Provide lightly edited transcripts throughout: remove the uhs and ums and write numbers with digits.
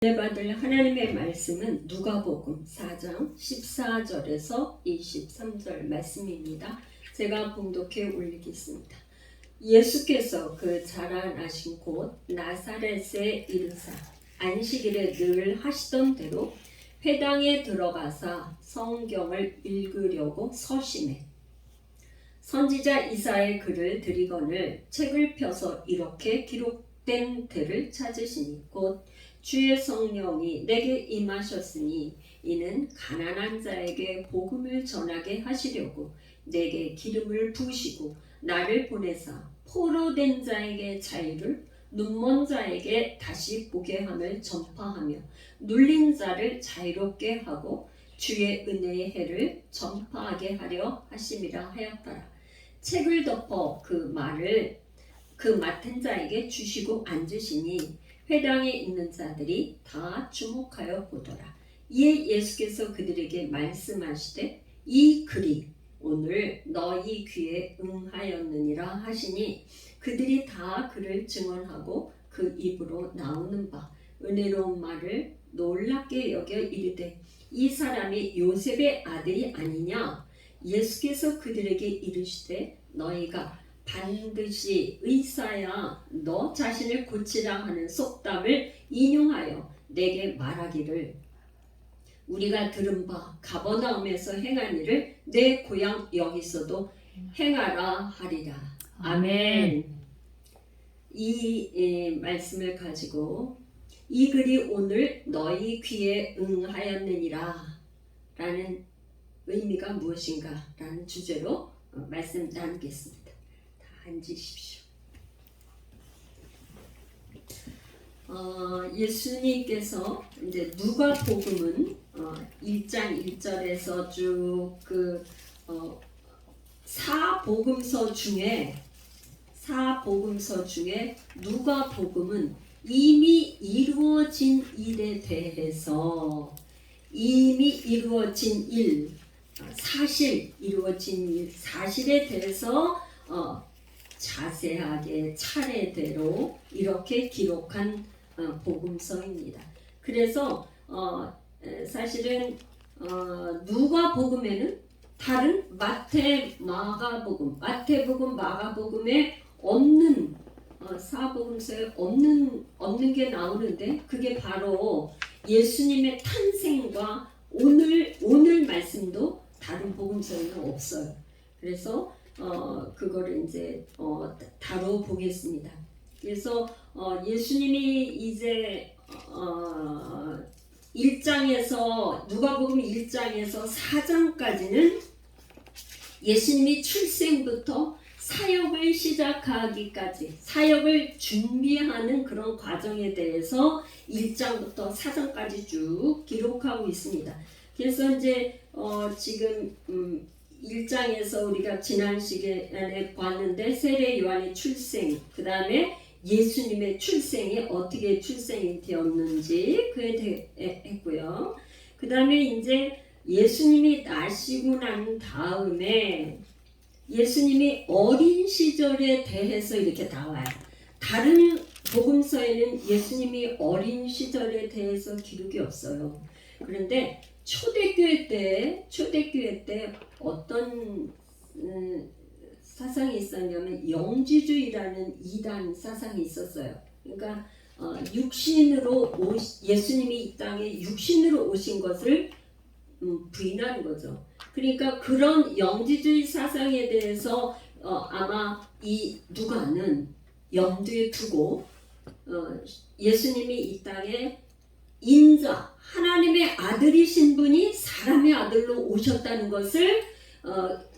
은혜 받을 하나님의 말씀은 누가복음 4장 14절에서 23절 말씀입니다. 제가 봉독해 올리겠습니다. 예수께서 그 자라나신 곳 나사렛에 이르사 안식일에 늘 하시던 대로 회당에 들어가사 성경을 읽으려고 서심해 선지자 이사야의 글을 들이거늘 책을 펴서 이렇게 기록된 글을 찾으시니 곧 주의 성령이 내게 임하셨으니 이는 가난한 자에게 복음을 전하게 하시려고 내게 기름을 부으시고 나를 보내사 포로된 자에게 자유를 눈먼 자에게 다시 보게 함을 전파하며 눌린 자를 자유롭게 하고 주의 은혜의 해를 전파하게 하려 하심이라 하였더라. 책을 덮어 그 말을 그 맡은 자에게 주시고 앉으시니 회당에 있는 자들이 다 주목하여 보더라. 이에 예수께서 그들에게 말씀하시되 이 글이 오늘 너희 귀에 응하였느니라 하시니 그들이 다 그를 증언하고 그 입으로 나오는 바 은혜로운 말을 놀랍게 여겨 이르되 이 사람이 요셉의 아들이 아니냐. 예수께서 그들에게 이르시되 너희가 반드시 의사야 너 자신을 고치라 하는 속담을 인용하여 내게 말하기를 우리가 들은 바 가버나움에서 행한 일을 내 고향 여기서도 행하라 하리라. 아멘. 이 말씀을 가지고 이 글이 오늘 너희 귀에 응하였느니라 라는 의미가 무엇인가 라는 주제로 말씀 나누겠습니다. 앉으십시오. 예수님께서 이제 누가복음은 1장 1절에서 쭉 그 사복음서 중에 누가복음은 이미 이루어진 일에 대해서 이루어진 일, 이루어진 일, 사실에 대해서 자세하게 차례대로 이렇게 기록한 복음서입니다. 그래서 사실은 누가복음에는 다른 마태복음, 마가복음에 없는 사복음서에 없는 게 나오는데 그게 바로 예수님의 탄생과 오늘 말씀도 다른 복음서에는 없어요. 그래서 그거를 이제 다뤄보겠습니다. 그래서 예수님이 이제 1장에서 누가복음 1장에서 4장까지는 예수님이 출생부터 사역을 시작하기까지 사역을 준비하는 그런 과정에 대해서 1장부터 4장까지 쭉 기록하고 있습니다. 그래서 이제 지금 1장에서 우리가 지난 시간에 봤는데 세례 요한의 출생, 그 다음에 예수님의 출생이 어떻게 출생이 되었는지 그에 대해 했고요. 그 다음에 이제 예수님이 나시고 난 다음에 예수님이 어린 시절에 대해서 이렇게 나와요. 다른 복음서에는 예수님이 어린 시절에 대해서 기록이 없어요. 그런데 초대교회 때 어떤 사상이 있었냐면 영지주의라는 이단 사상이 있었어요. 그러니까 예수님이 이 땅에 육신으로 오신 것을 부인하는 거죠. 그러니까 그런 영지주의 사상에 대해서 아마 이 누가는 염두에 두고 예수님이 이 땅에 인자, 하나님의 아들이신 분이 사람의 아들로 오셨다는 것을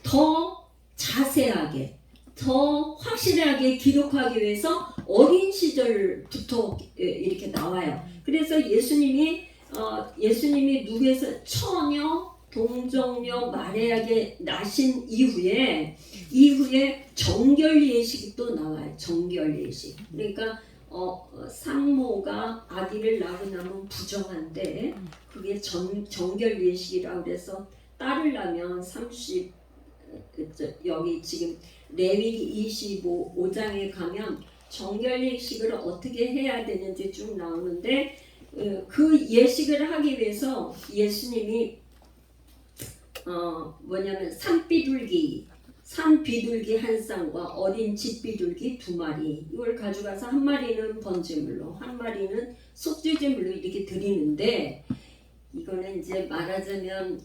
더 자세하게, 더 확실하게 기록하기 위해서 어린 시절부터 이렇게 나와요. 그래서 예수님이 누구에서 처녀, 동정녀, 마리아에게 나신 이후에 정결 예식이 또 나와요. 정결 예식. 그러니까 산모가 아기를 낳고 나면 부정한데 그게 정결 예식이라고 그래서 딸을 낳으면 여기 지금 레위기 25장에 가면 정결 예식을 어떻게 해야 되는지 쭉 나오는데 그 예식을 하기 위해서 예수님이 뭐냐면 산비둘기 한 쌍과 어린 집비둘기 2마리 이걸 가져가서 한 마리는 번제물로 한 마리는 속죄제물로 이렇게 드리는데 이거는 이제 말하자면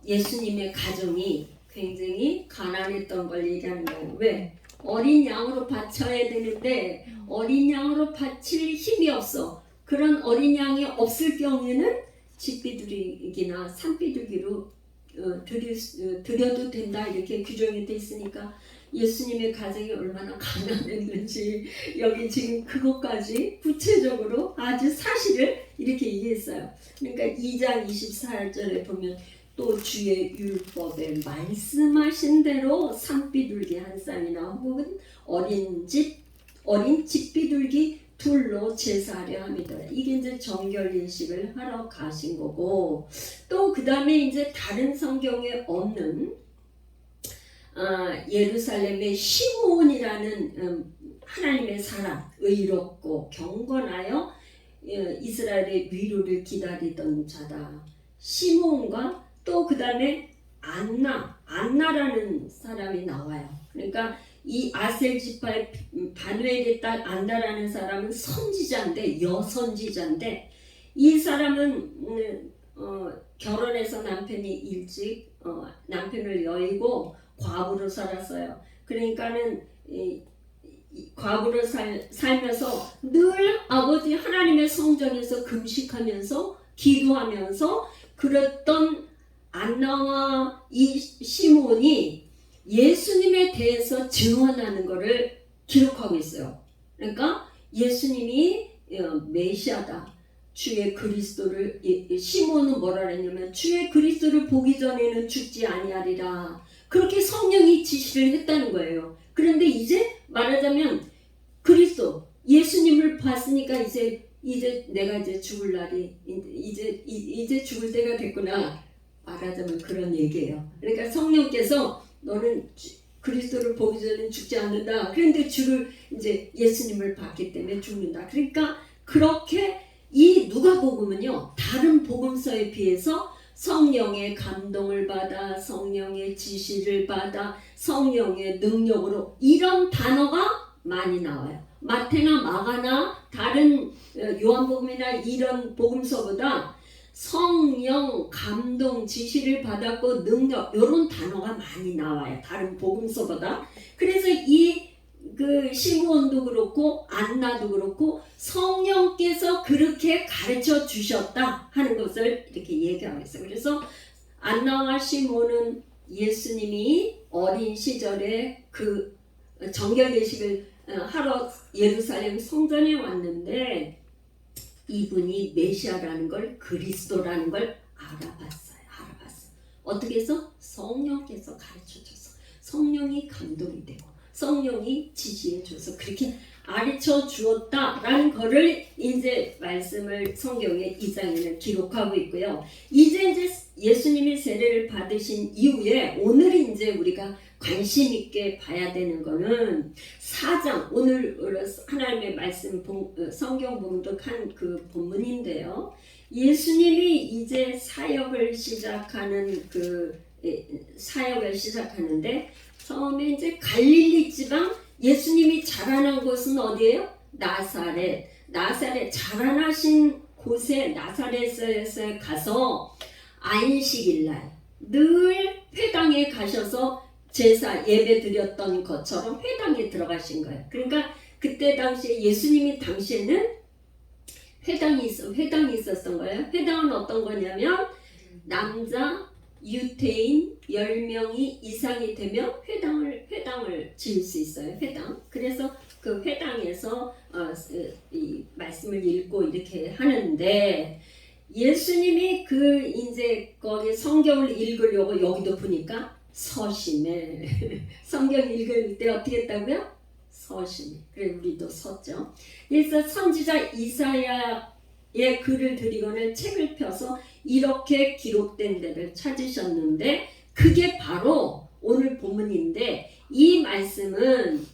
예수님의 가정이 굉장히 가난했던 걸 얘기하는 거예요. 왜? 어린 양으로 바쳐야 되는데 어린 양으로 바칠 힘이 없어. 그런 어린 양이 없을 경우에는 집비둘기나 산비둘기로 드려도 된다 이렇게 규정이 돼 있으니까 예수님의 가정이 얼마나 가난했는지 여기 지금 그것까지 구체적으로 아주 사실을 이렇게 얘기했어요. 그러니까 2장 24절에 보면 또 주의 율법에 말씀하신 대로 산비둘기 한 쌍이나 혹은 어린 집비둘기 둘로 제사하려 합니다. 이게 이제 정결인식을 하러 가신 거고 또 그 다음에 이제 다른 성경에 없는 예루살렘의 시므온이라는 하나님의 사람 의롭고 경건하여 이스라엘의 위로를 기다리던 자다. 시므온과 또 그 다음에 안나라는 사람이 나와요. 그러니까 이 아셀 지파의 바누엘의 딸 안나라는 사람은 선지자인데 여선지자인데 이 사람은 결혼해서 남편이 일찍 남편을 여의고 과부로 살았어요. 그러니까는 과부로 살면서 늘 아버지 하나님의 성전에서 금식하면서 기도하면서 그랬던 안나와 이 시므온이 예수님에 대해서 증언하는 것을 기록하고 있어요. 그러니까 예수님이 메시아다. 주의 그리스도를 시몬은 뭐라 했냐면 주의 그리스도를 보기 전에는 죽지 아니하리라. 그렇게 성령이 지시를 했다는 거예요. 그런데 이제 말하자면 그리스도 예수님을 봤으니까 이제 내가 이제 죽을 날이 이제 죽을 때가 됐구나. 말하자면 그런 얘기예요. 그러니까 성령께서 너는 그리스도를 보기 전에는 죽지 않는다. 그런데 주를 이제 예수님을 봤기 때문에 죽는다. 그러니까 그렇게 이 누가복음은요 다른 복음서에 비해서 성령의 감동을 받아 성령의 지시를 받아 성령의 능력으로 이런 단어가 많이 나와요. 마태나 마가나 다른 요한복음이나 이런 복음서보다 성령, 감동, 지시를 받았고 능력 이런 단어가 많이 나와요. 다른 복음서보다. 그래서 그 시므온도 그렇고 안나도 그렇고 성령께서 그렇게 가르쳐 주셨다 하는 것을 이렇게 얘기하고 있어요. 그래서 안나와 시므온은 예수님이 어린 시절에 그 정결예식을 하러 예루살렘 성전에 왔는데 이분이 메시아라는 걸 그리스도라는 걸 알아봤어요. 어떻게 해서? 성령께서 가르쳐줘서 성령이 감동이 되고 성령이 지시해줘서 그렇게 가르쳐 주었다라는 거를 이제 말씀을 성경의 2장에는 기록하고 있고요. 이제 예수님이 세례를 받으신 이후에 오늘 이제 우리가 관심 있게 봐야 되는 거는 4장 오늘 하나님의 말씀 성경 봉독한 그 본문인데요. 예수님이 이제 사역을 시작하는데 처음에 이제 갈릴리 지방 예수님이 자라난 곳은 어디예요? 나사렛 자라나신 곳에 나사렛에 가서 안식일날 늘 회당에 가셔서 제사 예배 드렸던 것처럼 회당에 들어가신 거예요. 그러니까 그때 당시에 예수님이 당시에는 회당이 있었던 거예요. 회당은 어떤 거냐면 남자 유태인 10명이 이상이 되면 회당을 지을 수 있어요. 회당. 그래서 그 회당에서 이 말씀을 읽고 이렇게 하는데 예수님이 그 이제 거기 성경을 읽으려고 여기도 보니까 서심해. 성경 읽을 때 어떻게 했다고요? 서심해. 그래 우리도 섰죠. 그래서 선지자 이사야의 글을 드리거늘 책을 펴서 이렇게 기록된 데를 찾으셨는데 그게 바로 오늘 본문인데 이 말씀은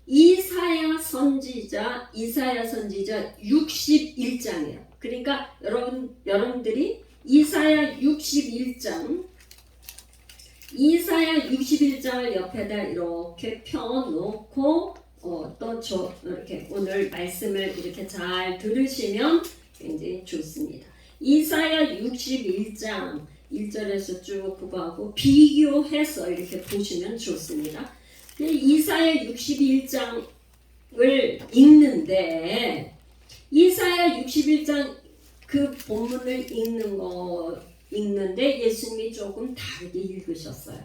이사야 선지자 61장이에요. 그러니까 여러분들이 이사야 61장을 옆에다 이렇게 펴놓고 또 이렇게 오늘 말씀을 이렇게 잘 들으시면 굉장히 좋습니다. 이사야 61장 1절에서 쭉 그거하고 비교해서 이렇게 보시면 좋습니다. 이사야 61장을 읽는데 이사야 61장 그 본문을 읽는데 예수님이 조금 다르게 읽으셨어요.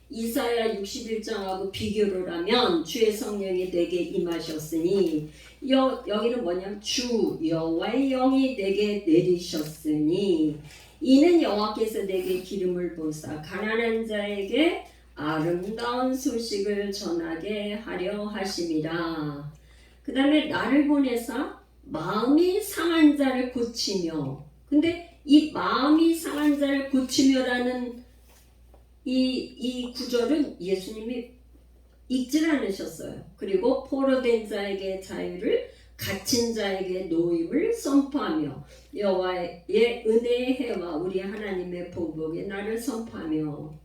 이사야 61장하고 비교를 하면 주의 성령이 내게 임하셨으니 여기는 뭐냐면 주 여호와의 영이 내게 내리셨으니 이는 여호와께서 내게 기름을 부으사 가난한 자에게 아름다운 소식을 전하게 하려 하심이라. 그 다음에 나를 보내사 마음이 상한 자를 고치며, 근데 이 마음이 상한 자를 고치며라는 이 구절은 예수님이 읽질 않으셨어요. 그리고 포로된 자에게 자유를, 갇힌 자에게 노임을 선포하며 여호와의 은혜의 해와 우리 하나님의 복복의 날을 선포하며.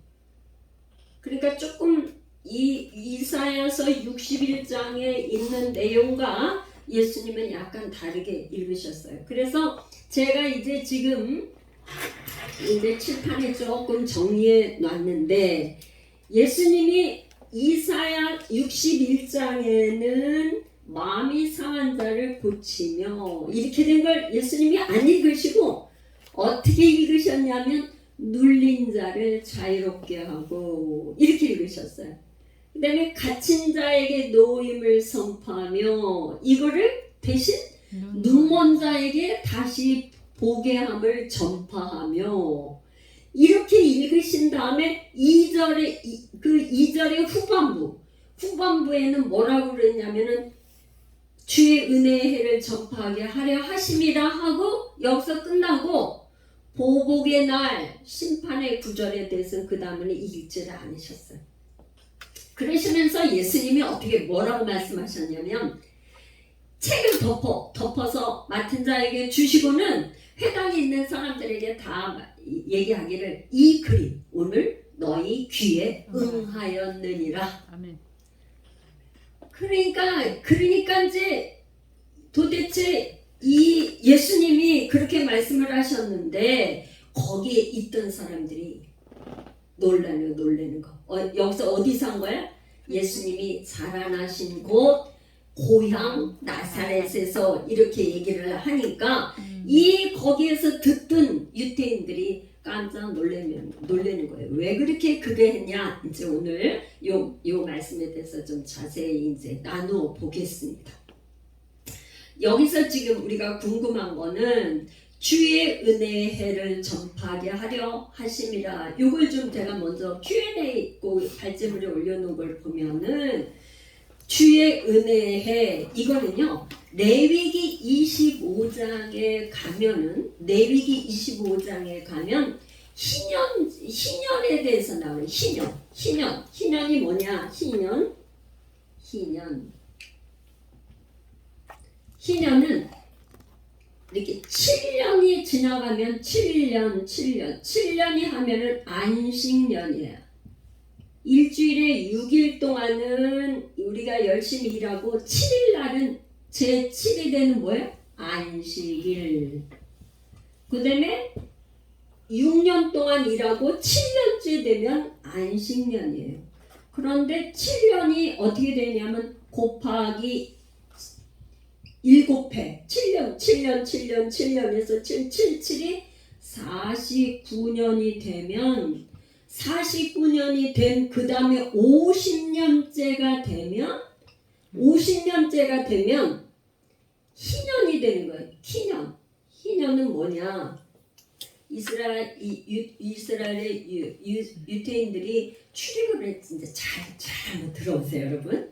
그러니까 조금 이 이사야서 61장에 있는 내용과 예수님은 약간 다르게 읽으셨어요. 그래서 제가 이제 지금 칠판에 조금 정리해 놨는데 예수님이 이사야 61장에는 마음이 상한 자를 고치며 이렇게 된 걸 예수님이 안 읽으시고 어떻게 읽으셨냐면 눌린 자를 자유롭게 하고 이렇게 읽으셨어요. 그 다음에 갇힌 자에게 노임을 선포하며 이거를 대신 눈먼 자에게 다시 보게 함을 전파하며 이렇게 읽으신 다음에 2절의 후반부에는 뭐라고 그랬냐면은 주의 은혜의 해를 전파하게 하려 하심이라 하고 여기서 끝나고 보복의 날 심판의 구절에 대해서는 그 다음에는 읽지를 않으셨어요. 그러시면서 예수님이 어떻게 뭐라고 말씀하셨냐면 책을 덮어서 맡은 자에게 주시고는 회당에 있는 사람들에게 다 얘기하기를 이 글이 오늘 너희 귀에 응하였느니라. 아멘. 그러니까 이제 도대체 이 예수님이 그렇게 말씀을 하셨는데 거기에 있던 사람들이 놀라는 거. 여기서 어디서 한 거야? 예수님이 자라나신 곳 고향 나사렛에서 이렇게 얘기를 하니까 이 거기에서 듣던 유대인들이 깜짝 놀라는 거예요. 왜 그렇게 그게 했냐? 이제 오늘 요 말씀에 대해서 좀 자세히 이제 나누어 보겠습니다. 여기서 지금 우리가 궁금한 거는 주의 은혜의 해를 전파하게 하려 하심이라. 이걸 좀 제가 먼저 Q&A 발제물에 올려놓은 걸 보면은 주의 은혜의 해 이거는요 레위기 25장에 가면은 희년에 대해서 나오는 희년이 뭐냐? 희년은 이렇게 7년이 지나가면 7년이 하면은 안식년이에요. 일주일에 6일 동안은 우리가 열심히 일하고 7일 날은 제7이 되는 뭐예요? 안식일. 그 다음에 6년 동안 일하고 7년째 되면 안식년이에요. 그런데 7년이 어떻게 되냐면 곱하기 7회 7년에서 77이 49년이 되면 49년이 된 그 다음에 50년째가 되면 희년이 되는 거예요. 희년은 뭐냐? 이스라엘의 유대인들이 출애굽을 진짜 잘 한번 들어보세요, 여러분.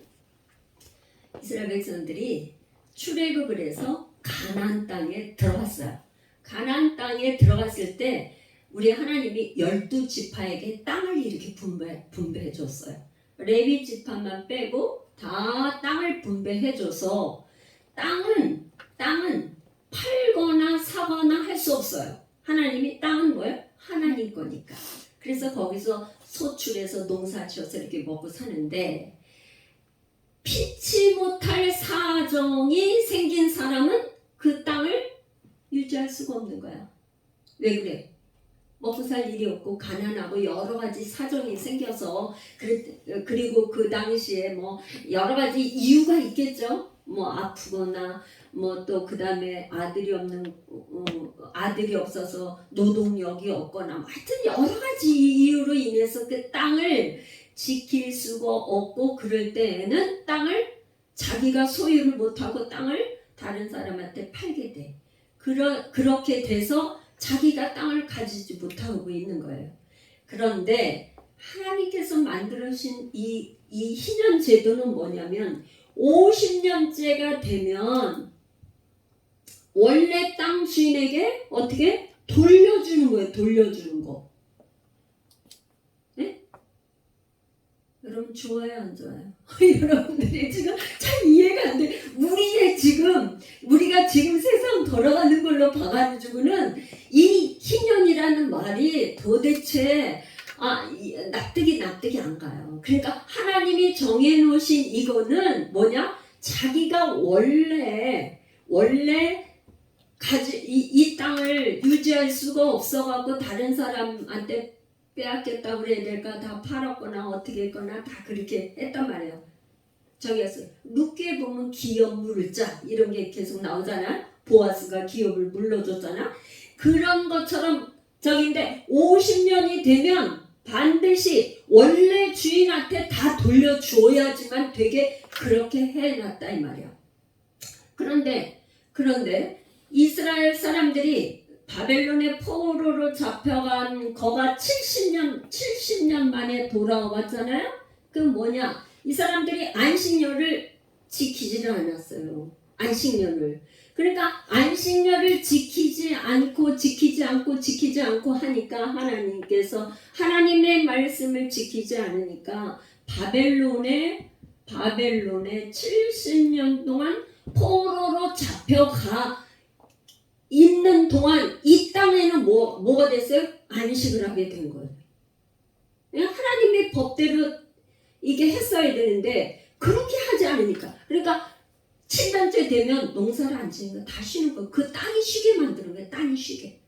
이스라엘 백성들이 출애굽을 해서 가나안 땅에 들어갔어요. 가나안 땅에 들어갔을 때 우리 하나님이 12지파에게 땅을 이렇게 분배해 줬어요. 레위 지파만 빼고 다 땅을 분배해줘서 땅은 팔거나 사거나 할 수 없어요. 하나님이 땅은 뭐예요? 하나님 거니까. 그래서 거기서 소출해서 농사지어서 이렇게 먹고 사는데 피치 못할 사정이 생긴 사람은 그 땅을 유지할 수가 없는 거야. 왜 그래? 먹고 살 일이 없고 가난하고 여러 가지 사정이 생겨서 그리고 그 당시에 뭐 여러 가지 이유가 있겠죠. 뭐 아프거나 뭐 또 그 다음에 아들이 없어서 노동력이 없거나 하여튼 여러 가지 이유로 인해서 그 땅을 지킬 수가 없고 그럴 때에는 땅을 자기가 소유를 못하고 땅을 다른 사람한테 팔게 돼. 그렇게 돼서 자기가 땅을 가지지 못하고 있는 거예요. 그런데 하나님께서 만들어주신 이 희년 제도는 뭐냐면 50년째가 되면 원래 땅 주인에게 어떻게 돌려주는 거예요. 돌려주는 거. 네? 여러분 좋아요 안 좋아요? 여러분들이 지금 잘 이해가 안 돼. 우리가 지금 세상 돌아가는 걸로 봐가지고는 이 희년이라는 말이 도대체 납득이 안 가요. 그러니까 하나님이 정해놓으신 이거는 뭐냐? 자기가 원래 이 땅을 유지할 수가 없어갖고 다른 사람한테 빼앗겼다고 그래야 될까? 다 팔았거나 어떻게 했거나 다 그렇게 했단 말이에요. 저기에서 룻기에 보면 기업 물자 이런 게 계속 나오잖아. 보아스가 기업을 물러줬잖아. 그런 것처럼 저기인데 50년이 되면 반드시 원래 주인한테 다 돌려줘야지만 되게 그렇게 해놨다 이 말이야. 그런데 이스라엘 사람들이 바벨론의 포로로 잡혀간 거가 70년 만에 돌아왔잖아요. 그 뭐냐? 이 사람들이 안식년을 지키지를 않았어요. 안식년을. 그러니까 안식년을 지키지 않고 하니까 하나님께서 하나님의 말씀을 지키지 않으니까 바벨론에 70년 동안 포로로 잡혀가 있는 동안 이 땅에는 뭐가 됐어요? 안식을 하게 된 거예요. 하나님의 법대로 이게 했어야 되는데 그렇게 하지 않으니까. 그러니까 7년째 되면 농사를 안 지는 거 다 쉬는 거. 그 땅이 쉬게 만드는 거예요. 땅이 쉬게.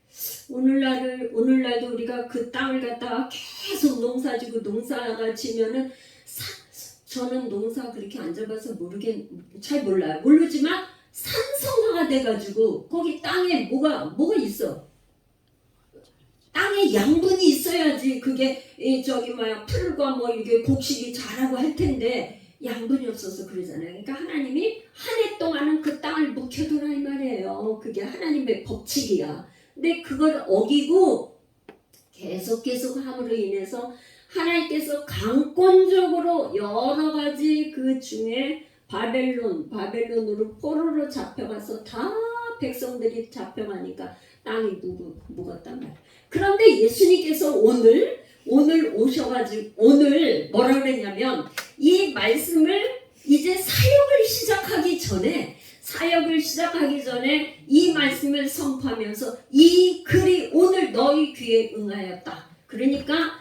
오늘날도 우리가 그 땅을 갖다가 계속 농사가 지면은 저는 농사 그렇게 안 잡아서 잘 몰라요. 모르지만 산성화가 돼가지고 거기 땅에 뭐가 있어? 땅에 양분이 있어야지 그게 풀과 뭐 이게 곡식이 자라고 할 텐데 양분이 없어서 그러잖아요. 그러니까 하나님이 한 해 동안은 그 땅을 묵혀두라 이 말이에요. 그게 하나님의 법칙이야. 근데 그걸 어기고 계속 함으로 인해서 하나님께서 강권적으로 여러 가지 그 중에 바벨론으로 포로로 잡혀가서 다 백성들이 잡혀가니까 땅이 묵었단 말이야. 그런데 예수님께서 오늘 오셔가지고 오늘 뭐라 그랬냐면 이 말씀을 이제 사역을 시작하기 전에 이 말씀을 선포하면서 이 글이 오늘 너희 귀에 응하였다. 그러니까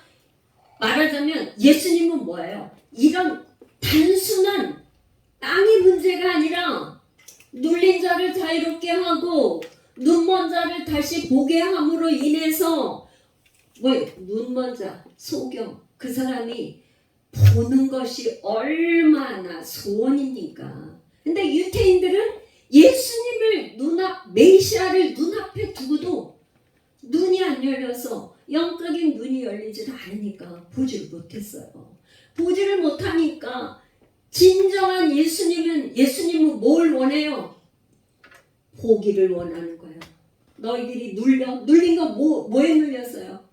말하자면 예수님은 뭐예요? 이런 단순한 땅의 문제가 아니라 눌린 자를 자유롭게 하고 눈먼 자를 다시 보게 함으로 인해서 눈먼 자, 소경 그 사람이 보는 것이 얼마나 소원입니까? 근데 유태인들은 예수님을 메시아를 눈앞에 두고도 눈이 안 열려서 영적인 눈이 열리질 않으니까 보지를 못했어요. 보지를 못하니까 진정한 예수님은 뭘 원해요? 보기를 원하는 거예요. 너희들이 눌린 거 뭐에 눌렸어요?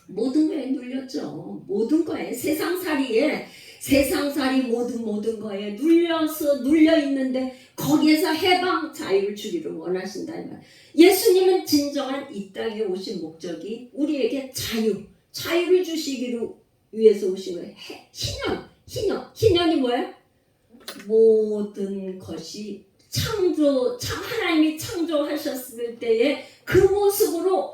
모든 거에 눌렸죠. 모든 거에 세상살이 모든 거에 눌려 있는데 거기에서 해방 자유를 주기를 원하신다 이 말. 예수님은 진정한 이 땅에 오신 목적이 우리에게 자유를 주시기로 위해서 오신 거예요. 희년이 뭐예요? 모든 것이 하나님이 창조하셨을 때에 그 모습으로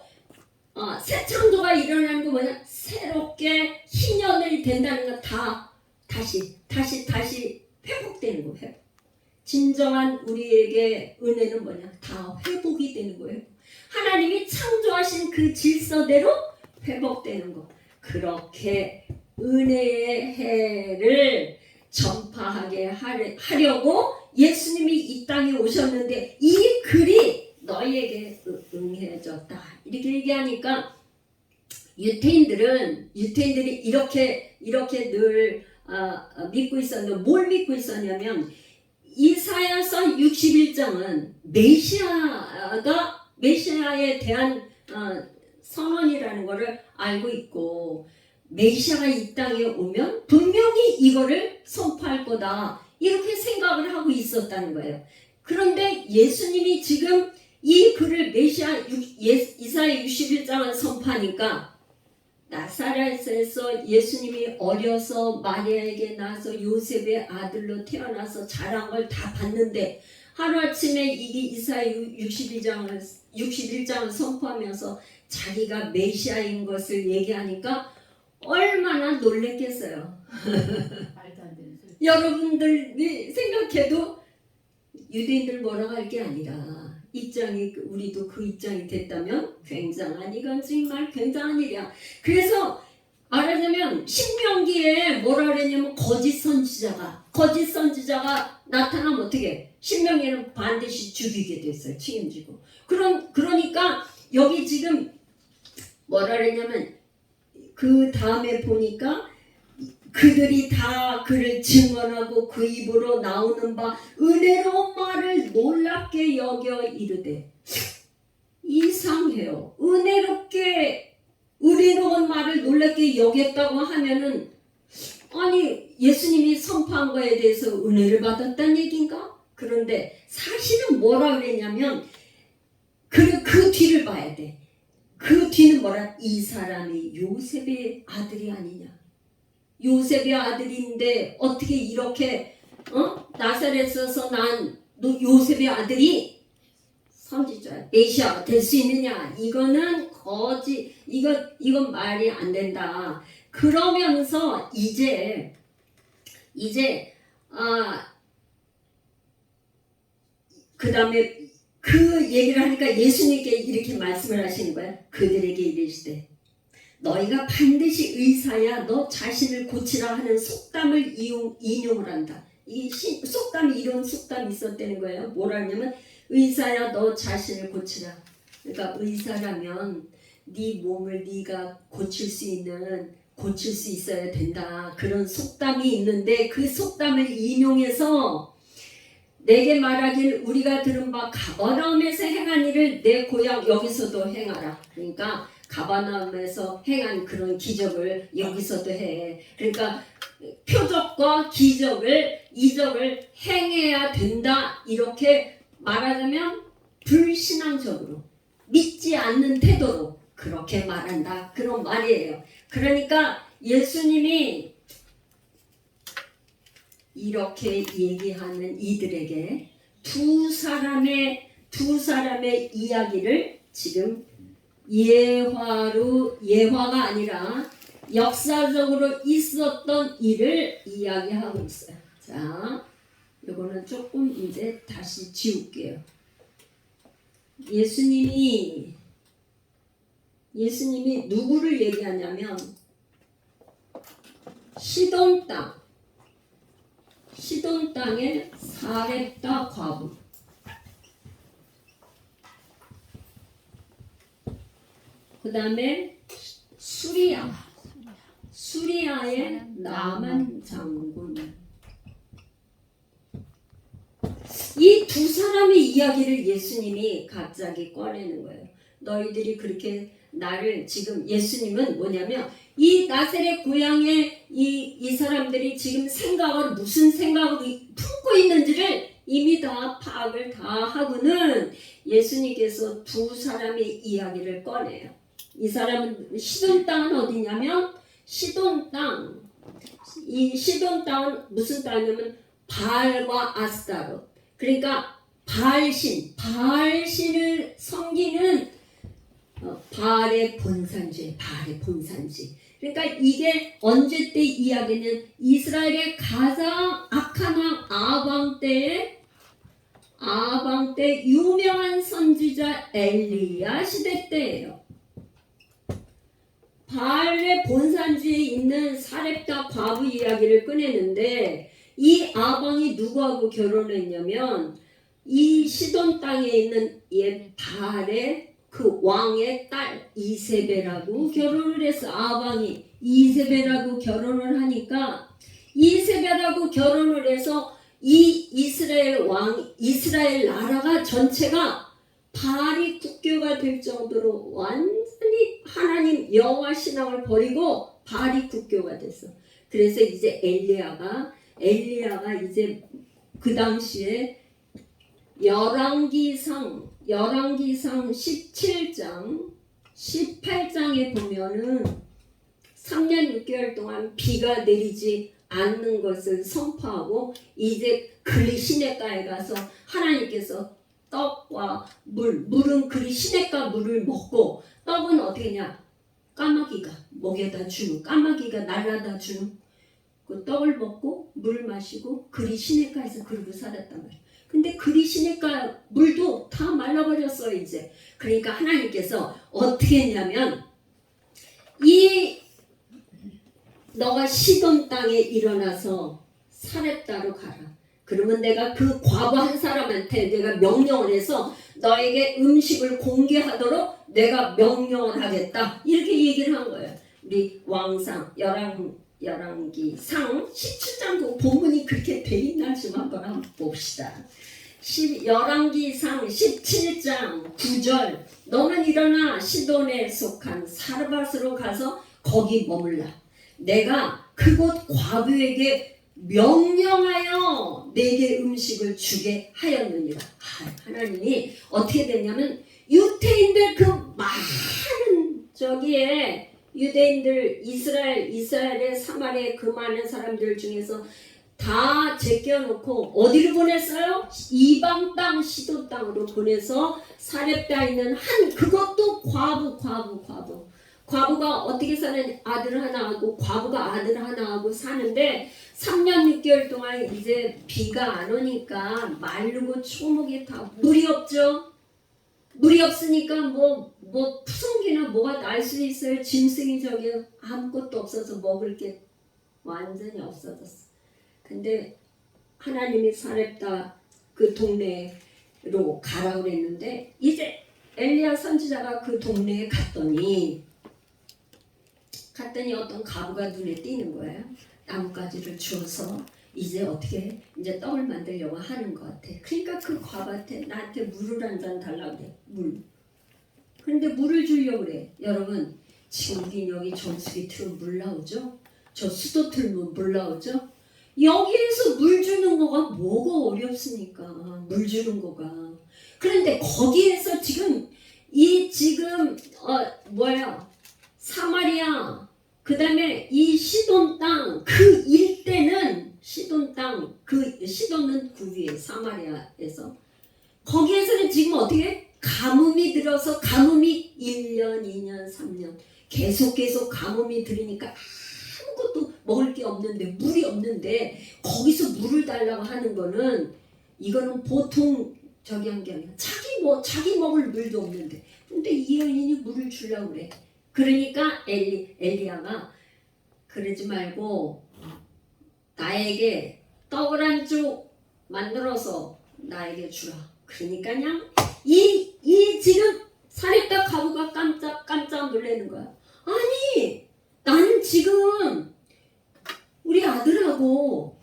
새 창조가 일어나는 거 뭐냐? 새롭게 희년이 된다는 거 다 다시 회복되는 거예요. 회복. 진정한 우리에게 은혜는 뭐냐? 다 회복이 되는 거예요. 하나님이 창조하신 그 질서대로 회복되는 거. 그렇게 은혜의 해를 전파하게 하려고 예수님이 이 땅에 오셨는데 이 글이 너희에게 응해졌다. 이렇게 얘기하니까 유태인들이 이렇게 늘 믿고 있었는데 뭘 믿고 있었냐면 이사야서 61장은 메시아에 대한 선언이라는 것을 알고 있고 메시아가 이 땅에 오면 분명히 이거를 선포할 거다 이렇게 생각을 하고 있었다는 거예요. 그런데 예수님이 지금 이 글을 이사야 61장을 선포하니까 나사렛에서 예수님이 어려서 마리아에게 나서 요셉의 아들로 태어나서 자란 걸 다 봤는데 하루아침에 이게 이사야 61장을 선포하면서 자기가 메시아인 것을 얘기하니까 얼마나 놀랬겠어요. 말도 안 되는 소리. 여러분들이 생각해도 유대인들 뭐라고 할 게 아니라 우리도 그 입장이 됐다면 이건 정말 굉장한 일이야. 그래서 말하자면 신명기에 뭐라 그랬냐면 거짓 선지자가 나타나면 어떻게 신명기에는 반드시 죽이게 됐어요. 책임지고. 그러니까 여기 지금 뭐라 그랬냐면 그 다음에 보니까 그들이 다 그를 증언하고 그 입으로 나오는 바 은혜로운 말을 놀랍게 여겨 이르되 이상해요. 은혜로운 말을 놀랍게 여겼다고 하면은 아니 예수님이 선포한 거에 대해서 은혜를 받았다는 얘기인가? 그런데 사실은 뭐라 그랬냐면 그 뒤를 봐야 돼. 그 뒤는 뭐라? 이 사람이 요셉의 아들이 아니냐. 요셉의 아들인데 어떻게 이렇게 나사렛에서 난 요셉의 아들이 선지자 메시아가 될 수 있느냐? 이거는 거짓. 이건 말이 안 된다. 그러면서 이제 그다음에 그 얘기를 하니까 예수님께 이렇게 말씀을 하시는 거야. 그들에게 이르시되 너희가 반드시 의사야 너 자신을 고치라 하는 속담을 인용을 한다. 이 속담이 이런 속담이 있었다는 거예요. 뭐라 하냐면 의사야 너 자신을 고치라. 그러니까 의사라면 네 몸을 네가 고칠 수 있어야 된다. 그런 속담이 있는데 그 속담을 인용해서 내게 말하길 우리가 들은 바 가버나움에서 행한 일을 내 고향 여기서도 행하라. 그러니까 가버나움에서 행한 그런 기적을 여기서도 해. 그러니까 표적과 이적을 행해야 된다. 이렇게 말하자면 불신앙적으로 믿지 않는 태도로 그렇게 말한다. 그런 말이에요. 그러니까 예수님이 이렇게 얘기하는 이들에게 두 사람의 이야기를 지금 예화가 아니라 역사적으로 있었던 일을 이야기하고 있어요. 자, 이거는 조금 이제 다시 지울게요. 예수님이 누구를 얘기하냐면 시돈 땅의 사렙다 과부, 그 다음에 수리아의 나만 장군. 이 두 사람의 이야기를 예수님이 갑자기 꺼내는 거예요. 너희들이 그렇게 나를 지금 예수님은 뭐냐면 이 나사렛 고향의 이 사람들이 지금 무슨 생각을 품고 있는지를 이미 다 파악을 다 하고는 예수님께서 두 사람의 이야기를 꺼내요. 이 사람은 시돈 땅은 어디냐면 이 시돈 땅은 무슨 땅이냐면 바알과 아스타롯. 그러니까 바알신을 섬기는 바알의 본산지. 그러니까 이게 언제 때 이야기는 이스라엘의 가장 악한 왕 아방 때 유명한 선지자 엘리야 시대 때예요. 바알의 본산지에 있는 사렙다 과부 이야기를 꺼내는데 이 아방이 누구하고 결혼했냐면 이 시돈 땅에 있는 옛 바알의 그 왕의 딸 이세벨하고 결혼을 해서 아방이 이세벨하고 결혼을 하니까 이세벨하고 결혼을 해서 이 이스라엘 나라가 전체가 바알이 국교가 될 정도로 완전히 하나님 여호와 신앙을 버리고 바알이 국교가 됐어. 그래서 이제 엘리야가 이제 그 당시에 열왕기상 17장 18장에 보면은 3년 6개월 동안 비가 내리지 않는 것을 선포하고 이제 그리 시냇가에 가서 하나님께서 떡과 물은 그리 시냇가 물을 먹고 떡은 어떻게 했냐? 까마귀가 먹여다 주는, 까마귀가 날라다 주는 그 떡을 먹고 물을 마시고 그리 시냇가에서 그러고 살았단 말이야. 근데 그리 시냇가 물도 다 말라버렸어 이제. 그러니까 하나님께서 어떻게 했냐면 너가 시돈 땅에 일어나서 사렙다로 가라. 그러면 내가 그 과부 한 사람한테 내가 명령을 해서 너에게 음식을 공개하도록 내가 명령을 하겠다. 이렇게 얘기를 한 거예요. 우리 왕상 열왕기상 17장 그 본문이 그렇게 돼 있나 좀 한번 봅시다. 열왕기상 17장 9절 너는 일어나 시돈에 속한 사르밧으로 가서 거기 머물라. 내가 그곳 과부에게 명령하여 내게 음식을 주게 하였느니라. 하나님이 어떻게 됐냐면 유태인들 그 많은 저기에 유대인들 이스라엘의 사마리아의 그 많은 사람들 중에서 다 제껴놓고 어디로 보냈어요? 이방 땅 시돈 땅으로 보내서 사렙다 있는 그것도 과부가 어떻게 사는 아들 하나하고 과부가 아들 하나하고 사는데 3년 6개월 동안 이제 비가 안 오니까 마르고 초목이 다 물이 없죠. 물이 없으니까 뭐 푸성기나 뭐가 날 수 있어요. 짐승이 저기 아무것도 없어서 먹을 게 완전히 없어졌어. 근데 하나님이 사렙다 그 동네로 가라고 그랬는데 이제 엘리야 선지자가 그 동네에 갔더니 어떤 가부가 눈에 띄는 거예요. 나뭇가지를 주워서 이제 어떻게 이제 떡을 만들려고 하는 것 같아. 그러니까 그 과부한테 나한테 물을 한 잔 달라고 그래. 물. 그런데 물을 주려고 그래. 여러분 지금 우리 여기 정수기 틀면 물 나오죠? 저 수도 틀면 물 나오죠? 여기에서 물 주는 거가 뭐가 어렵습니까? 물 주는 거가. 그런데 거기에서 지금 사마리아 그 다음에 이 시돈 땅 그 일대는 시돈은 그 위에 사마리아에서 거기에서는 지금 어떻게 가뭄이 들어서 가뭄이 1년 2년 3년 계속 가뭄이 들으니까 아무것도 먹을 게 없는데 물이 없는데 거기서 물을 달라고 하는 거는 이거는 보통 저기 한 게 아니라 자기 먹을 물도 없는데 근데 이 여인이 물을 주려고 그래. 그러니까 엘리야가 그러지 말고 나에게 떡을 한 쪽 만들어서 나에게 주라. 그러니까 그냥 이 지금 사렙다 가부가 깜짝 놀라는 거야. 아니 나는 지금 우리 아들하고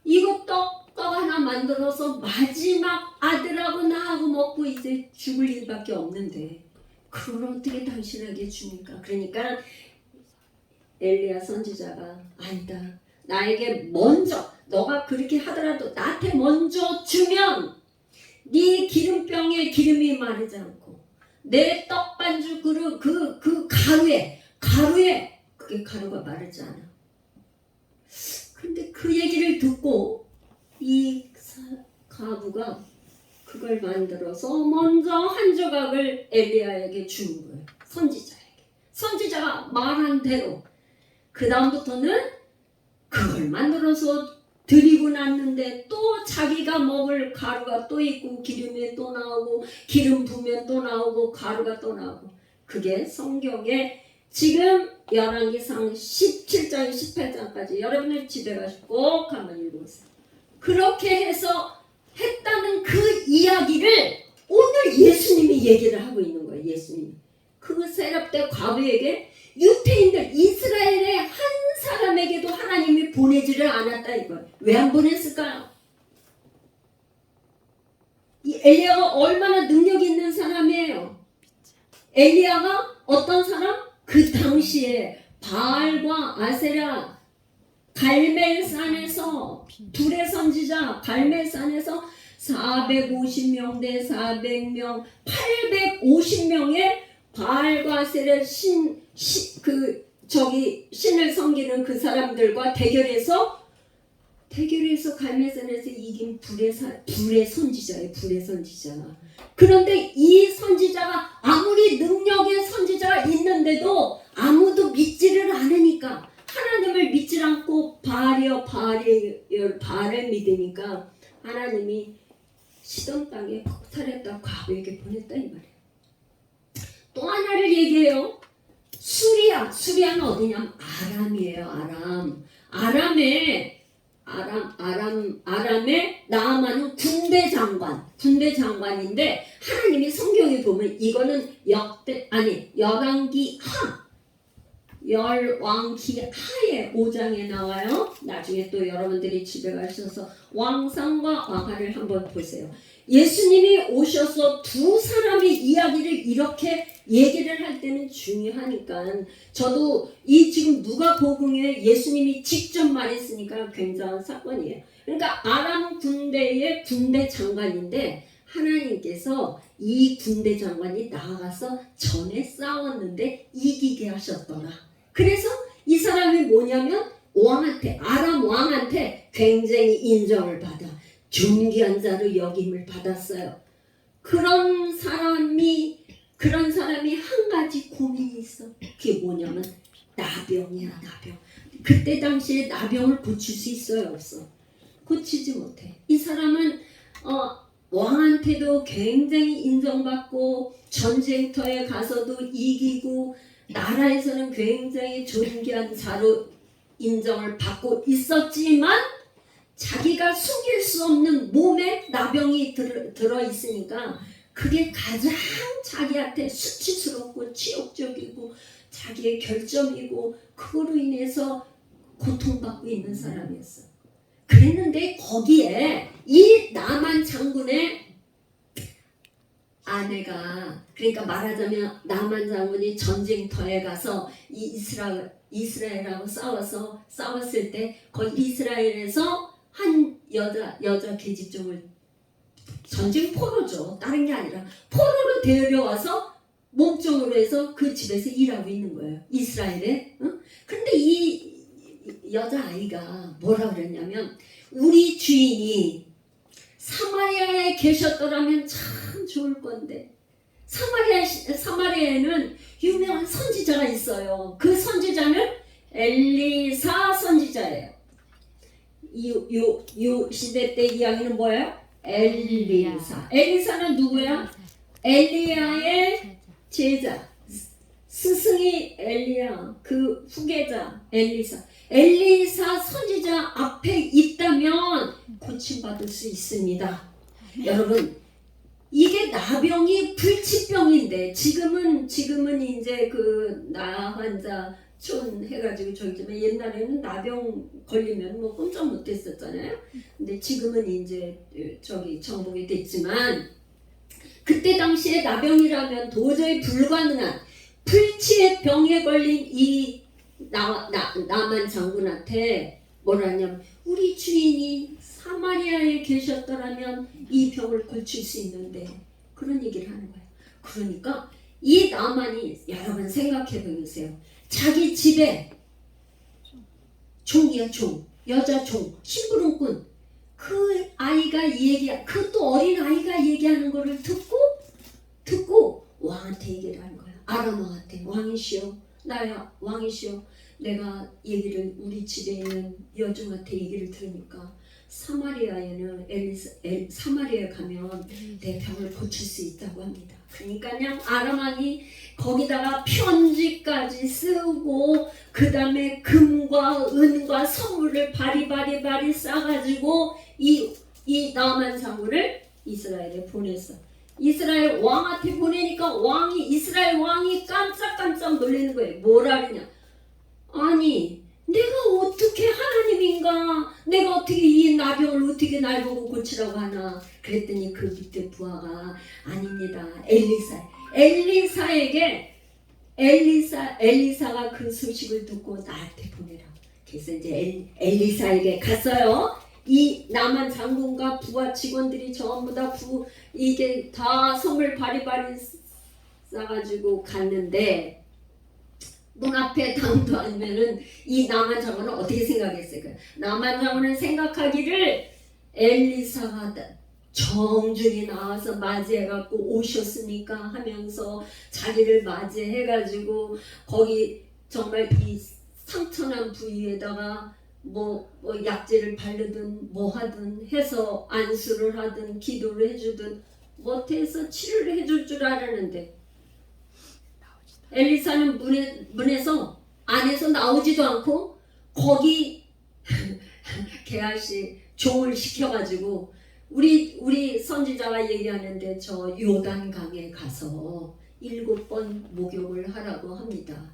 이거 떡 하나 만들어서 마지막 아들하고 나하고 먹고 이제 죽을 일밖에 없는데 그걸 어떻게 당신에게 주니까. 그러니까 엘리야 선지자가 아니다. 나에게 먼저 너가 그렇게 하더라도 나한테 먼저 주면 네 기름병에 기름이 마르지 않고 내 떡반죽 그릇 그 가루에 그게 가루가 마르지 않아. 근데 그 얘기를 듣고 이 과부가 그걸 만들어서 먼저 한 조각을 엘리야에게 주는 거예요. 선지자에게. 선지자가 말한 대로 그 다음부터는 그걸 만들어서 드리고 났는데 또 자기가 먹을 가루가 또 있고 기름이 또 나오고 기름 부으면 또 나오고 가루가 또 나오고 그게 성경에 지금 열왕기상 17장 18장까지 여러분들 집에 가서 꼭 한번 읽어보세요. 그렇게 해서 했다는 그 이야기를 오늘 예수님이 얘기를 하고 있는 거예요. 예수님이 그 세랍대 과부에게 유태인들 이스라엘의 한 사람에게도 하나님이 보내지를 않았다 이거예요. 왜 안 보냈을까요? 이 엘리야가 얼마나 능력 있는 사람이에요. 엘리야가 어떤 사람? 그 당시에 바알과 아세라 갈멜산에서 둘의 선지자 갈멜산에서 450명 대 400명 850명의 바알과 아세라 신을 섬기는 그 사람들과 대결해서 갈멜산에서 이긴 불의 선지자예요. 불의 선지자. 그런데 이 선지자가 아무리 능력의 선지자가 있는데도 아무도 믿지를 않으니까 하나님을 믿지 않고 바알을 믿으니까 하나님이 시돈 땅에 사렙다 과부에게 보냈다 이 말이에요. 또 하나를 얘기해요. 수리아는 어디냐면 아람이에요. 아람의 나아만은 군대 장관인데 하나님이 성경에 보면 이거는 열왕기하의 5장에 나와요. 나중에 또 여러분들이 집에 가셔서 왕상과 왕하를 한번 보세요. 예수님이 오셔서 두 사람의 이야기를 이렇게 얘기를 할 때는 중요하니까 저도 이 지금 누가복음에 예수님이 직접 말했으니까 굉장한 사건이에요. 그러니까 아람 군대의 군대 장관인데 하나님께서 이 군대 장관이 나아가서 전에 싸웠는데 이기게 하셨더라. 그래서 이 사람이 뭐냐면 아람 왕한테 굉장히 인정을 받아 존귀한 자로 여김을 받았어요. 그런 사람이 한 가지 고민이 있어. 그게 뭐냐면 나병이야. 그때 당시에 나병을 고칠 수 있어요, 없어? 고치지 못해. 이 사람은 왕한테도 굉장히 인정받고 전쟁터에 가서도 이기고 나라에서는 굉장히 존귀한 자로 인정을 받고 있었지만 자기가 숨길 수 없는 몸에 나병이 들어있으니까 그게 가장 자기한테 수치스럽고 치욕적이고 자기의 결점이고 그거로 인해서 고통받고 있는 사람이었어. 그랬는데 거기에 이 나만 장군의 아내가 그러니까 말하자면 나만 장군이 전쟁터에 가서 이 이스라엘하고 싸웠을 때 거기 이스라엘에서 한 여자 계집종을 전쟁 포로죠. 다른 게 아니라 포로로 데려와서 몸종으로 해서 그 집에서 일하고 있는 거예요. 이스라엘에. 그런데 이 여자아이가 뭐라 그랬냐면 우리 주인이 사마리아에 계셨더라면 참 좋을 건데 사마리아에는 유명한 선지자가 있어요. 그 선지자는 엘리사 선지자예요. 요 시대 때 이야기는 뭐예요? 엘리사는 누구야? 엘리야의 제자. 스승이 엘리야, 그 후계자 엘리사 선지자 앞에 있다면 고침받을 수 있습니다. 여러분, 이게 나병이 불치병인데 지금은 이제 그 나환자 촌 해가지고 저기지만 옛날에는 나병 걸리면 뭐 꼼짝 못했었잖아요. 근데 지금은 이제 저기 정복이 됐지만 그때 당시에 나병이라면 도저히 불가능한 불치의 병에 걸린 이 나만 장군한테 뭐라냐면 우리 주인이 사마리아에 계셨더라면 이 병을 고칠 수 있는데 그런 얘기를 하는 거예요. 그러니까 이 나만이 여러분 생각해 보세요. 자기 집에 종이야, 여자 종, 심부름꾼 그 아이가 그것도 어린 아이가 얘기하는 거를 듣고 왕한테 얘기를 하는 거야. 아람 왕한테. 왕이시여, 나야 왕이시여, 내가 얘기를 우리 집에 있는 여종한테 얘기를 들으니까 사마리아에는 사마리아에 가면 내 병을 고칠 수 있다고 합니다. 그러니까 그냥 아람 왕이 거기다가 편지까지 쓰고 그 다음에 금과 은과 선물을 바리바리 싸가지고 이 나만 장군을 이스라엘에 보냈어. 이스라엘 왕한테 보내니까 이스라엘 왕이 깜짝깜짝 놀라는 거예요. 뭐라 그러냐? 아니, 내가 어떻게 하나님인가? 내가 어떻게 이 나병을 어떻게 날 보고 고치라고 하나? 그랬더니 그 밑에 부하가 아닙니다. 엘리사가 그 소식을 듣고 나한테 보내라. 그래서 이제 엘리사에게 갔어요. 이 남한 장군과 부하 직원들이 전부 다 이게 다 선물 바리바리 싸가지고 갔는데 문 앞에 당도하면은 이 남한 장군은 어떻게 생각했을까요? 남한 장군은 생각하기를 엘리사가 정중히 나와서 맞이해갖고 오셨으니까 하면서 자기를 맞이해가지고 거기 정말 이 상처난 부위에다가 뭐 약재를 바르든 뭐 하든 해서 안수를 하든 기도를 해주든 못해서 치료를 해줄 줄 알았는데 엘리사는 문에서 안에서 나오지도 않고 거기 게하시 종을 시켜가지고 우리 선지자가 얘기하는데 저 요단강에 가서 7번 목욕을 하라고 합니다.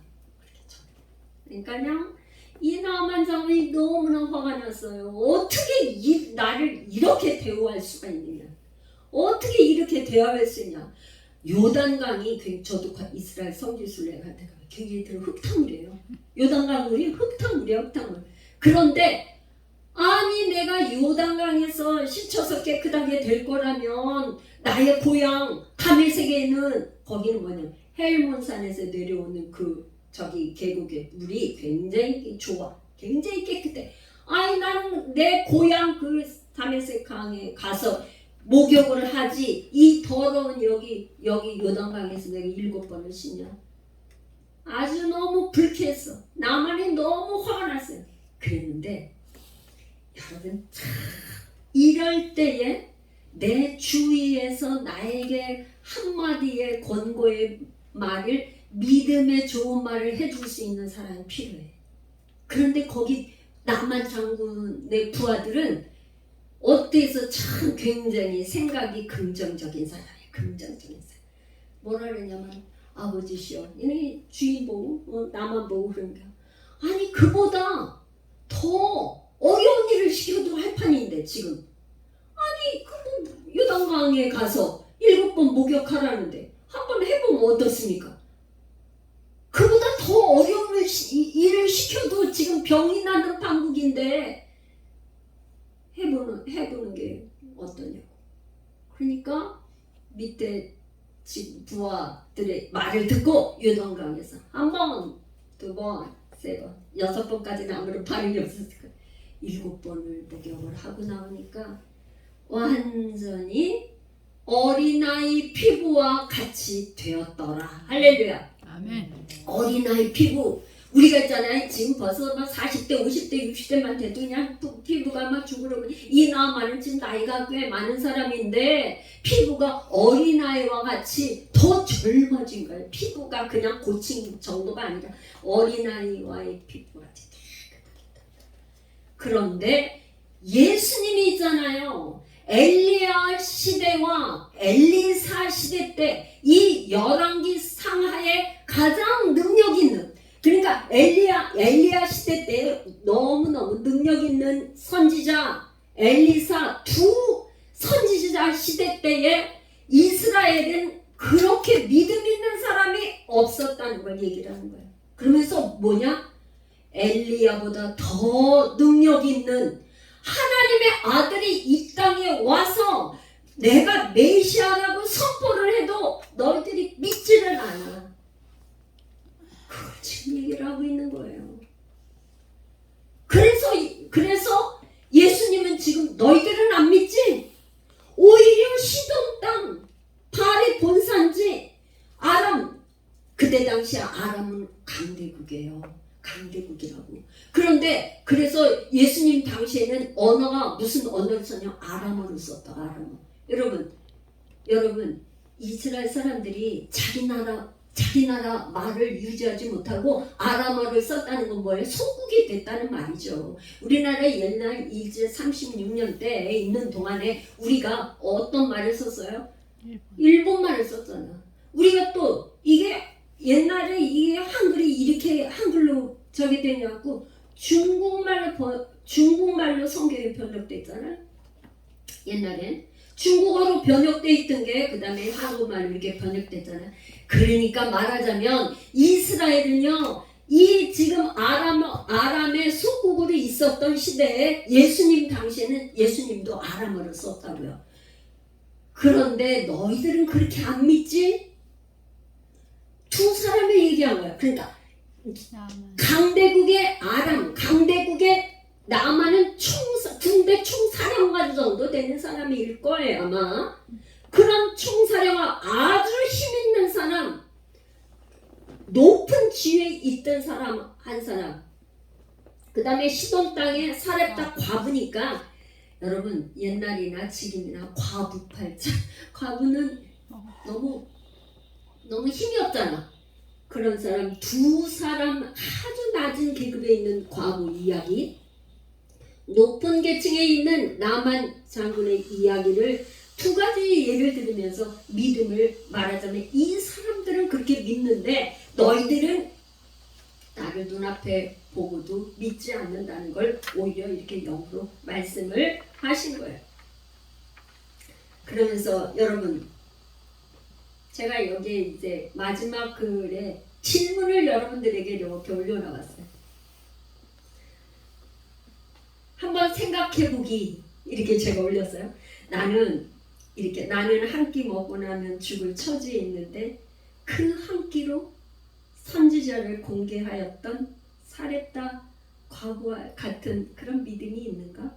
그러니까요 이 나만 장군이 너무나 화가 났어요. 어떻게 나를 이렇게 대우할 수가 있느냐? 어떻게 이렇게 대화할 수 있냐? 요단강이 저도 이스라엘 성지순례 갈 때 가면 굉장히 흙탕물이에요. 요단강물이 흙탕물이에요, 흙탕물. 그런데 아니 내가 요단강에서 씻혀서 깨끗하게 될 거라면 나의 고향 다메섹에 있는 거기는 뭐냐? 헬몬산에서 내려오는 저기 계곡의 물이 굉장히 좋아. 굉장히 깨끗해. 아니 나는 내 고향 그 다메섹 강에 가서 목욕을 하지 이 더러운 여기 요단강에서 내가 7번을 씻냐? 아주 너무 불쾌했어. 나만이 너무 화가 났어요. 그랬는데 여러분 참 이럴 때에 내 주위에서 나에게 한마디의 권고의 말을 믿음의 좋은 말을 해줄 수 있는 사람이 필요해. 그런데 거기 남한 장군의 부하들은 어때서 참 굉장히 생각이 긍정적인 사람이에요. 긍정적인 사람. 뭐라 그러냐면 아버지시여, 얘네 주인 보고 나만 보고 그런가. 아니 그보다 더 어려운 일을 시켜도 할 판인데 지금. 아니 그 요단강에 가서 7번 목욕하라는데 한번 해보면 어떻습니까? 그보다 더 어려운 일을 시켜도 지금 병이 나는 판국인데 해보는 게 어떠냐고. 그러니까 밑에 지금 부하들의 말을 듣고 요단강에서 한 번, 2번, 3번, 6번까지는 아무런 반응이 없었을 거예요. 7번을 목욕을 하고 나오니까 완전히 어린아이 피부와 같이 되었더라. 할렐루야. 아멘. 어린아이 피부. 우리가 있잖아요. 지금 벌써 막 40대, 50대, 60대만 돼도 그냥 피부가 막 죽으려고. 이 나만은 지금 나이가 꽤 많은 사람인데 피부가 어린아이와 같이 더 젊어진 거예요. 피부가 그냥 고친 정도가 아니라 어린아이와의 피부가 같이. 그런데 예수님이 있잖아요. 엘리야 시대와 엘리사 시대 때 이 열왕기 상하에 가장 능력 있는, 그러니까 엘리야 시대 때 너무너무 능력 있는 선지자 엘리사 두 선지자 시대 때에 이스라엘은 그렇게 믿음 있는 사람이 없었다는 걸 얘기를 하는 거예요. 그러면서 뭐냐? 엘리야보다 더 능력 있는 하나님의 아들이 이 땅에 와서 내가 메시아라고 선포를 해도 너희들이 믿지를 않아. 그걸 지금 얘기를 하고 있는 거예요. 그래서 예수님은 지금 너희들은 그때 당시 아람은 강대국이에요. 강대국이라고. 그런데 그래서 예수님 당시에는 언어가 무슨 언어를 썼냐? 아람어를 썼다. 아람어. 여러분 이스라엘 사람들이 자기 나라 말을 유지하지 못하고 아람어를 썼다는 건 뭐예요? 소국이 됐다는 말이죠. 우리나라 옛날 이제 36년 때에 있는 동안에 우리가 어떤 말을 썼어요? 일본 말을 썼잖아. 우리가 또 이게 옛날에 이게 한글이 이렇게 한글로 저기 되냐고 중국말로 성경이 번역됐잖아요. 옛날엔 중국어로 번역돼 있던 게 그 다음에 한국말로 이렇게 번역됐잖아요. 그러니까 말하자면 이스라엘은요, 이 지금 아람의 속국으로 있었던 시대에 예수님 당시에는 예수님도 아람어를 썼다고요. 그런데 너희들은 그렇게 안 믿지? 두 사람이 얘기한 거야. 그러니까 강대국의 아람, 강대국의 남한은 군대 총사령관 정도 되는 사람일 거예요 아마. 그런 총사령관, 아주 힘 있는 사람, 높은 지위에 있던 사람 한 사람. 그 다음에 시돈 땅에 사렙다 과부니까 여러분 옛날이나 지금이나 과부팔자, 과부는 너무 힘이 없잖아. 그런 사람 두 사람 아주 낮은 계급에 있는 과부 이야기, 높은 계층에 있는 나만 장군의 이야기를 두 가지 예를 들으면서 믿음을 말하자면 이 사람들은 그렇게 믿는데 너희들은 나를 눈앞에 보고도 믿지 않는다는 걸 오히려 이렇게 역으로 말씀을 하신 거예요. 그러면서 여러분 제가 여기에 이제 마지막 글에 질문을 여러분들에게 이렇게 올려놓았어요. 한번 생각해보기 이렇게 제가 올렸어요. 나는 한 끼 먹고 나면 죽을 처지에 있는데 그 한 끼로 선지자를 공개하였던 사렙다 과부와 같은 그런 믿음이 있는가?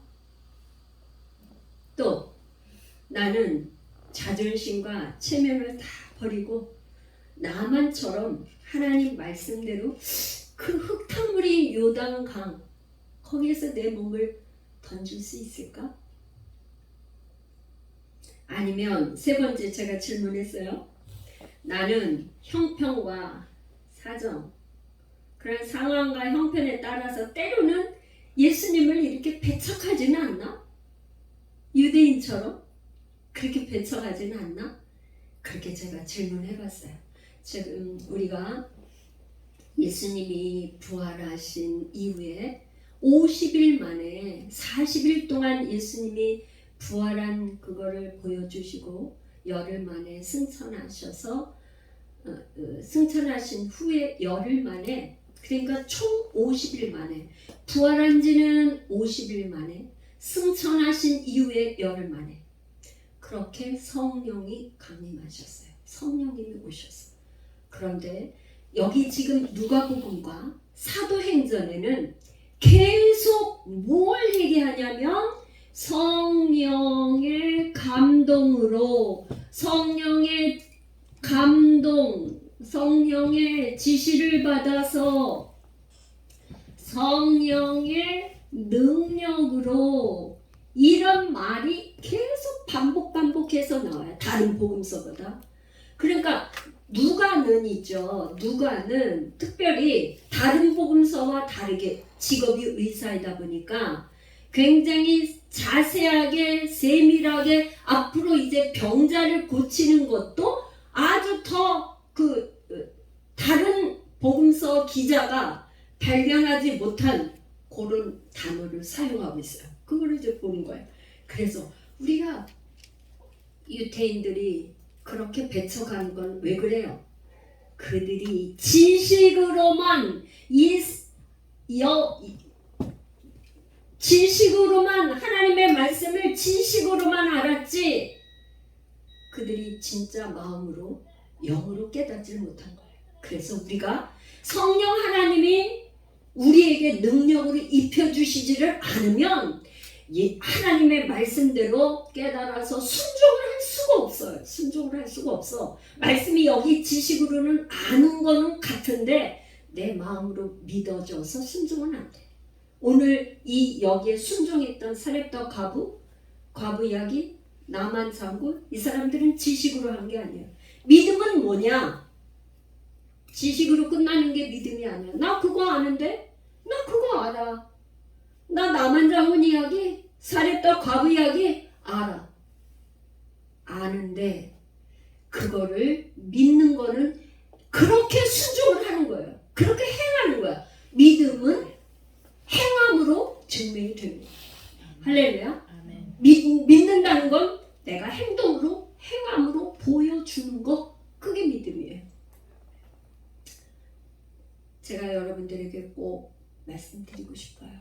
또 나는 자존심과 체면을 다 버리고 나만처럼 하나님 말씀대로 그 흙탕물인 요단강 거기에서 내 몸을 던질 수 있을까? 아니면 세 번째 제가 질문했어요. 나는 형편과 사정, 그런 상황과 형편에 따라서 때로는 예수님을 이렇게 배척하지는 않나? 유대인처럼 그렇게 배척하지는 않나? 그렇게 제가 질문해봤어요. 지금 우리가 예수님이 부활하신 이후에 50일 만에 40일 동안 예수님이 부활한 그거를 보여주시고 열흘 만에 승천하셔서 승천하신 후에 열흘 만에, 그러니까 총 50일 만에, 부활한 지는 50일 만에, 승천하신 이후에 열흘 만에 그렇게 성령이 강림하셨어요. 성령님이 오셨어요. 그런데 여기 지금 누가복음과 사도행전에는 계속 뭘 얘기하냐면 성령의 감동으로, 성령의 감동, 성령의 지시를 받아서 성령의 능력으로, 이런 말이 계속 반복해서 나와요. 다른 복음서보다. 그러니까 누가는 있죠. 누가는 특별히 다른 복음서와 다르게 직업이 의사이다 보니까 굉장히 자세하게 세밀하게 앞으로 이제 병자를 고치는 것도 아주 더 다른 복음서 기자가 발견하지 못한 그런 단어를 사용하고 있어요. 그걸 이제 보는 거예요. 그래서 우리가 유태인들이 그렇게 배척하는 건 왜 그래요? 그들이 지식으로만 지식으로만 하나님의 말씀을 지식으로만 알았지 그들이 진짜 마음으로 영으로 깨닫지 못한 거예요. 그래서 우리가 성령 하나님이 우리에게 능력으로 입혀주시지를 않으면 하나님의 말씀대로 깨달아서 순종을 할 수가 수가 없어요. 순종을 할 수가 없어. 말씀이 여기 지식으로는 아는 거는 같은데 내 마음으로 믿어져서 순종은 안 돼. 오늘 이 여기에 순종했던 사렙과 과부 이야기, 나만 장군, 이 사람들은 지식으로 한 게 아니에요. 믿음은 뭐냐? 지식으로 끝나는 게 믿음이 아니야. 나 그거 아는데? 나 그거 알아. 나 나만 장군 이야기, 사렙과 과부 이야기 알아. 아는데 그거를 믿는 거는 그렇게 순종을 하는 거예요. 그렇게 행하는 거야. 믿음은 행함으로 증명이 됩니다. 할렐루야. 아멘. 믿는다는 건 내가 행동으로 행함으로 보여주는 거, 그게 믿음이에요. 제가 여러분들에게 꼭 말씀드리고 싶어요.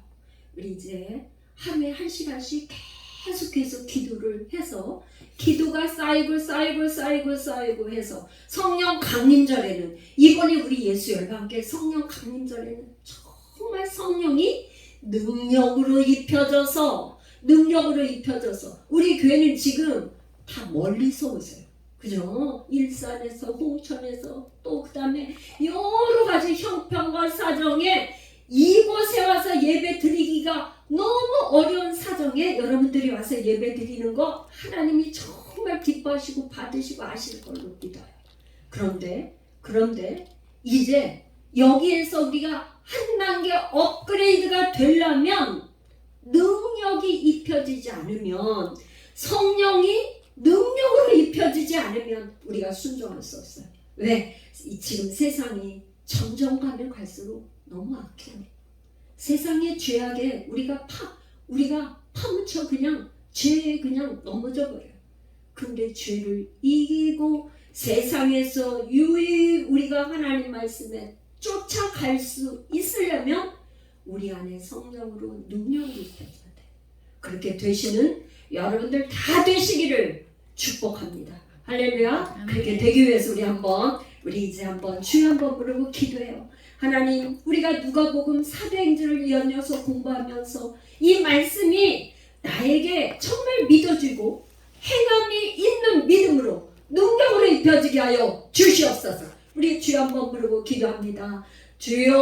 우리 이제 하루에 1시간씩 계속해서 기도를 해서 기도가 쌓이고 해서 성령 강림절에는, 이번에 우리 예수 열방교회 성령 강림절에는 정말 성령이 능력으로 입혀져서 우리 교회는 지금 다 멀리서 오세요. 그죠? 일산에서, 홍천에서, 또 그 다음에 여러 가지 형편과 사정에 이곳에 와서 예배 드리기가 너무 어려운 사정에 여러분들이 와서 예배 드리는 거 하나님이 정말 기뻐하시고 받으시고 아실 걸로 믿어요. 그런데 이제 여기에서 우리가 한 단계 업그레이드가 되려면 능력이 입혀지지 않으면, 성령이 능력으로 입혀지지 않으면 우리가 순종할 수 없어요. 왜? 지금 세상이 점점 가면 갈수록 너무 악해요. 세상의 죄악에 우리가 파묻혀 그냥 죄에 그냥 넘어져 버려요. 그런데 죄를 이기고 세상에서 유의 우리가 하나님 말씀에 쫓아갈 수 있으려면 우리 안에 성령으로 능력이 입혀져야 돼. 그렇게 되시는 여러분들 다 되시기를 축복합니다. 할렐루야. 그렇게 되기 위해서 우리 이제 한번 주여 한번 부르고 기도해요. 하나님, 우리가 누가복음 사도행전을 연이어서 공부하면서 이 말씀이 나에게 정말 믿어지고 행함이 있는 믿음으로 능력으로 입혀지게 하여 주시옵소서. 우리 주여 한번 부르고 기도합니다. 주여.